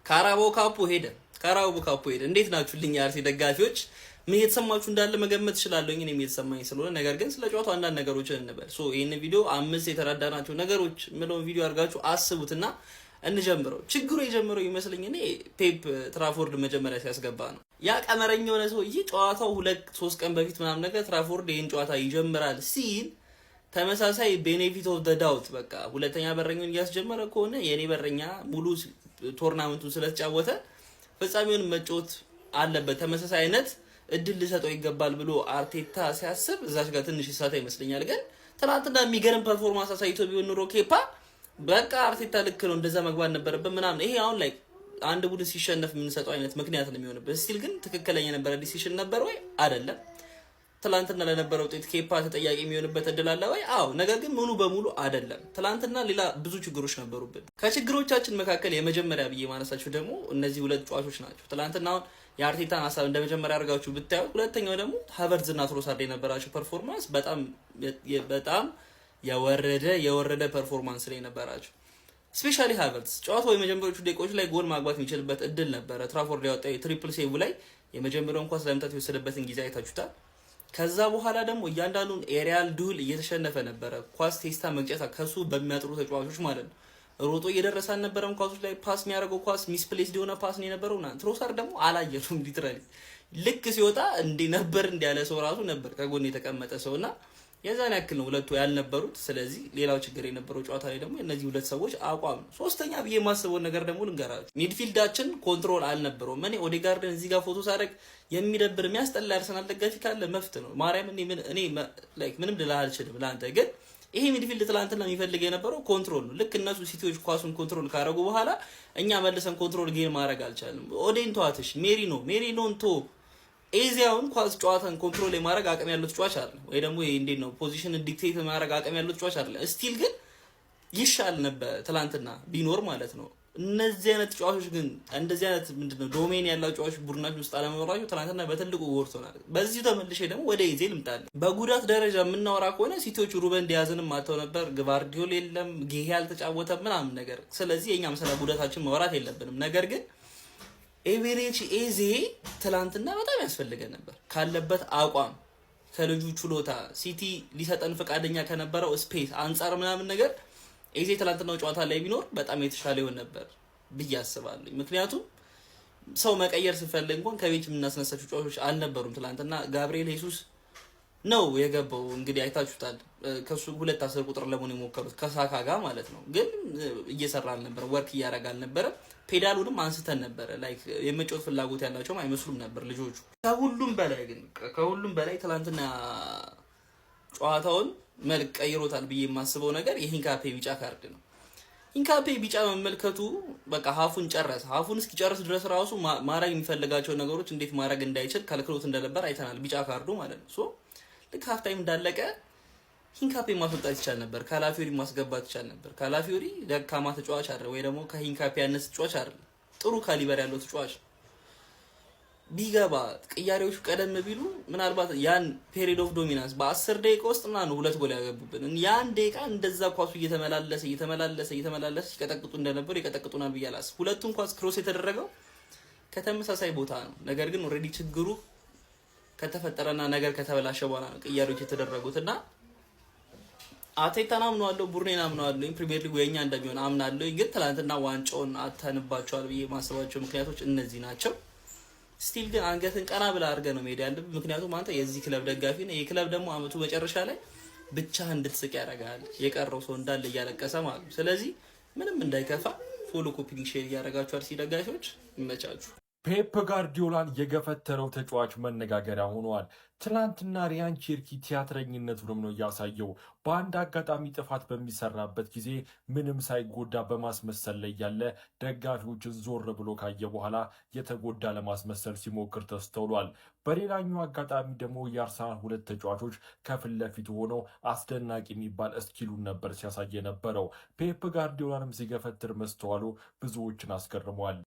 ካራባኦ ካፑ ሄደ። እንዴት ናችሁልኝ የአርሴ ደጋፊዎች? ምን የተሰማችሁ እንዳለ መገመት እችላለሁ እኔም የተሰማኝ ስለሆነ። ነገር ግን ስለ ጨዋታው አንዳንድ ነገሮችን እንበል። ይሄን ቪዲዮ 5 የተረዳናቸው ነገሮች ምለውን ቪዲዮ አድርጋችሁ አስቡትና እንጀምረው። ችግሩ የጀመረው ይመስለኝ እኔ ፔፕ ትራፎርድ መጀመሪያ ሲያስገባ ነው። ያ ቀመረኛ የሆነ ሰውዬ ጨዋታው 2-3 ቀን በፊት ምናምን ነገር ትራፎርድ ይሄን ጨዋታ ይጀምራል ሲል ተመሳሳይ ቤኔፊት ኦፍ ዘ ዳውት በቃ ሁለተኛ በረኛውን እያስጀመረ ከሆነ የኔ በረኛ ሙሉ ቶርናመንቱን ስለተጫወተ ፍጻሜውን መጫወት አለበት፣ ተመሳሳይ አይነት እድል ሊሰጠው ይገባል ብሎ አርቴታ ሲያስብ እዛች ጋር ትንሽ ይሳታ ይመስለኛል። ግን ትናንትና የሚገርም ፐርፎርማንስ አሳይቶ ቢሆን ኑሮ ኬፓ በቃ አርቴታ ልክ ነው እንደዛ መግባት ነበረበት ምናምን። ይሄ አሁን ላይ አንድ ቡድን ሲሸነፍ የምንሰጠው አይነት ምክንያት ነው የሚሆንበት። ስቲል ግን ትክክለኛ የነበረ ዲሲሽን ነበር ወይ አይደለም? ትላንትና ለነበረው ውጤት ኬፓ ተጠያቂ የሚሆንበት እድል አለ ወይ? አዎ። ነገር ግን ሙሉ በሙሉ አይደለም። ትላንትና ሌላ ብዙ ችግሮች ነበሩብን። ከችግሮቻችን መካከል የመጀመሪያ ብዬ ማነሳችሁ ደግሞ እነዚህ ሁለት ጨዋቾች ናቸው። ትላንትና አሁን የአርቴታን ሀሳብ እንደመጀመሪያ አድርጋችሁ ብታዩ፣ ሁለተኛው ደግሞ ሃቨርትዝ እና ትሮሳርድ የነበራቸው ፐርፎርማንስ በጣም የወረደ ፐርፎርማንስ ላይ ነበራቸው። ስፔሻሊ ሃቨርትዝ ጨዋታው የመጀመሪያዎቹ ደቂቃዎች ላይ ጎል ማግባት የሚችልበት እድል ነበረ። ትራፎርድ ያወጣው የትሪፕል ሴቭ ላይ የመጀመሪያውን ኳስ ለመምታት የወሰደበትን ጊዜ አይታችሁታል። ከዛ በኋላ ደግሞ እያንዳንዱን ኤሪያል ዱል እየተሸነፈ ነበረ። ኳስ ቴስታ መግጨት ከሱ በሚያጥሩ ተጫዋቾች ማለት ነው። ሮጦ እየደረሰ አልነበረም። ኳሶች ላይ ፓስ የሚያደርገው ኳስ ሚስፕሌስ የሆነ ፓስ ነው የነበረው። ትሮሳርድ ደግሞ አላየሩም። ሊትራሊ ልክ ሲወጣ እንዲያለ ሰው ራሱ ነበር ከጎን የተቀመጠ ሰውና የዛን ያክል ነው ሁለቱ ያልነበሩት። ስለዚህ ሌላው ችግር የነበረው ጨዋታ ላይ ደግሞ እነዚህ ሁለት ሰዎች አቋም ነው። ሶስተኛ ብዬ የማስበው ነገር ደግሞ ልንገራችሁ፣ ሚድፊልዳችን ኮንትሮል አልነበረውም። እኔ ኦዴጋርድን እዚህ ጋር ፎቶ ሳደርግ የሚደብር የሚያስጠላ አርሰናል ደጋፊ ካለ መፍት ነው ማርያም። እኔ ምንም ልልህ አልችልም። ለአንተ ግን ይሄ ሚድፊልድ ትላንትና የሚፈልግ የነበረው ኮንትሮል ነው። ልክ እነሱ ሲቲዎች ኳሱን ኮንትሮል ካደረጉ በኋላ እኛ መልሰን ኮንትሮል ጌን ማድረግ አልቻልንም። ኦዴን ተዋትሽ፣ ሜሪኖን ቶ ኤዚያውን ኳስ ጨዋታን ኮንትሮል የማድረግ አቅም ያለው ተጫዋች አይደለም፣ ወይ ደግሞ እንዴት ነው ፖዚሽን ዲክቴት የማድረግ አቅም ያለው ተጫዋች አይደለም። ስቲል ግን ይሻል ነበር ትላንትና ቢኖር ማለት ነው። እነዚህ አይነት ተጫዋቾች ግን እንደዚህ አይነት ምንድነው ዶሜን ያለው ተጫዋቾች ቡድናችን ውስጥ አለመኖራቸው ትላንትና በትልቁ ጎድቶናል። በዚህ ተመልሼ ደግሞ ወደ ኤዜ ልምጣለን። በጉዳት ደረጃ የምናወራ ከሆነ ሲቲዎች ሩበን ዲያዝንም አጥተው ነበር፣ ግቫርዲዮል የለም፣ ጌሄ አልተጫወተም ምናምን ነገር። ስለዚህ የኛም ስለ ጉዳታችን ማውራት የለብንም። ነገር ግን ኤቨሬጅ ኤዜ ትላንትና በጣም ያስፈልገን ነበር። ካለበት አቋም ከልጁ ችሎታ ሲቲ ሊሰጠን ፈቃደኛ ከነበረው ስፔስ አንጻር ምናምን ነገር ኤዜ ትላንትናው ጨዋታ ላይ ቢኖር በጣም የተሻለ ይሆን ነበር ብዬ አስባለሁ። ምክንያቱም ሰው መቀየር ሲፈልግ እንኳን ከቤት የምናስነሳቸው ጨዋቾች አልነበሩም። ትላንትና ጋብሪኤል ሄሱስ ነው የገባው። እንግዲህ አይታችሁታል። ከሱ 2-10 ቁጥር ለመሆን የሞከሩት ከሳካ ጋር ማለት ነው። ግን እየሰራ አልነበረ፣ ወርክ እያደረገ አልነበረ። ፔዳሉንም አንስተን ነበረ። ላይክ የመጫወት ፍላጎት ያላቸውም አይመስሉም ነበር ልጆቹ። ከሁሉም በላይ ትላንትና ጨዋታውን መልክ ቀይሮታል ብዬ የማስበው ነገር የሂንካፔ ቢጫ ካርድ ነው። ሂንካፔ ቢጫ መመልከቱ በቃ ሀፉን ጨረሰ። ሀፉን እስኪጨርስ ድረስ ራሱ ማድረግ የሚፈልጋቸው ነገሮች እንዴት ማድረግ እንዳይችል ከልክሎት እንደነበር አይተናል። ቢጫ ካርዱ ማለት ነው። ልክ ሀፍ ታይም እንዳለቀ ሂንካፔ ማስወጣት ይቻል ነበር፣ ካላፊዮሪ ማስገባት ይቻል ነበር። ካላፊዮሪ ደካማ ተጫዋች አይደል፣ ወይ ደግሞ ከሂንካፔ ያነሰ ተጫዋች አይደል፣ ጥሩ ካሊበር ያለው ተጫዋች ቢገባ ቅያሬዎቹ ቀደም ቢሉ ምናልባት ያን ፔሪድ ኦፍ ዶሚናንስ በ10 ደቂቃ ውስጥ ምናምን 2 ጎል ያገቡብን። ያን ደቂቃ እንደዛ ኳሱ እየተመላለሰ ይቀጠቅጡ እንደነበሩ ይቀጠቅጡናል ብዬ አላስብም። ሁለቱም ኳስ ክሮስ የተደረገው ከተመሳሳይ ቦታ ነው። ነገር ግን ኦልሬዲ ችግሩ ከተፈጠረና ነገር ከተበላሸ በኋላ ነው ቅያሬዎች የተደረጉትና አርቴታን አምነዋለሁ፣ ቡድኔን አምነዋለሁ፣ ፕሪሚየር ሊጉ የኛ እንደሚሆን አምናለሁ። ግን ትናንትና ዋንጫውን አተንባቸዋል ብዬ ማስባቸው ምክንያቶች እነዚህ ናቸው። ስቲል ግን አንገትን ቀና ብላ አድርገህ ነው መሄድ ያለብህ። ምክንያቱም አንተ የዚህ ክለብ ደጋፊ ነህ። ይህ ክለብ ደግሞ አመቱ መጨረሻ ላይ ብቻህን እንድትስቅ ያደርጋል። የቀረው ሰው እንዳለ እያለቀሰ ማለት ነው። ስለዚህ ምንም እንዳይከፋ ፎሎ፣ ኮፒ፣ ሼር እያደረጋችሁ አርሲ ደጋፊዎች ይመቻችሁ። ፔፕ ጋርዲዮላን የገፈተረው ተጫዋች መነጋገሪያ ሆኗል። ትናንትና ሪያን ቼርኪ ቲያትረኝነቱንም ነው እያሳየው። በአንድ አጋጣሚ ጥፋት በሚሰራበት ጊዜ ምንም ሳይጎዳ በማስመሰል ላይ ያለ ደጋፊዎችን ዞር ብሎ ካየ በኋላ የተጎዳ ለማስመሰል ሲሞክር ተስተውሏል። በሌላኛው አጋጣሚ ደግሞ የአርሰናል 2 ተጫዋቾች ከፊት ለፊቱ ሆነው አስደናቂ የሚባል እስኪሉን ነበር ሲያሳየ ነበረው። ፔፕ ጋርዲዮላንም ሲገፈትር መስተዋሉ ብዙዎችን አስገርሟል።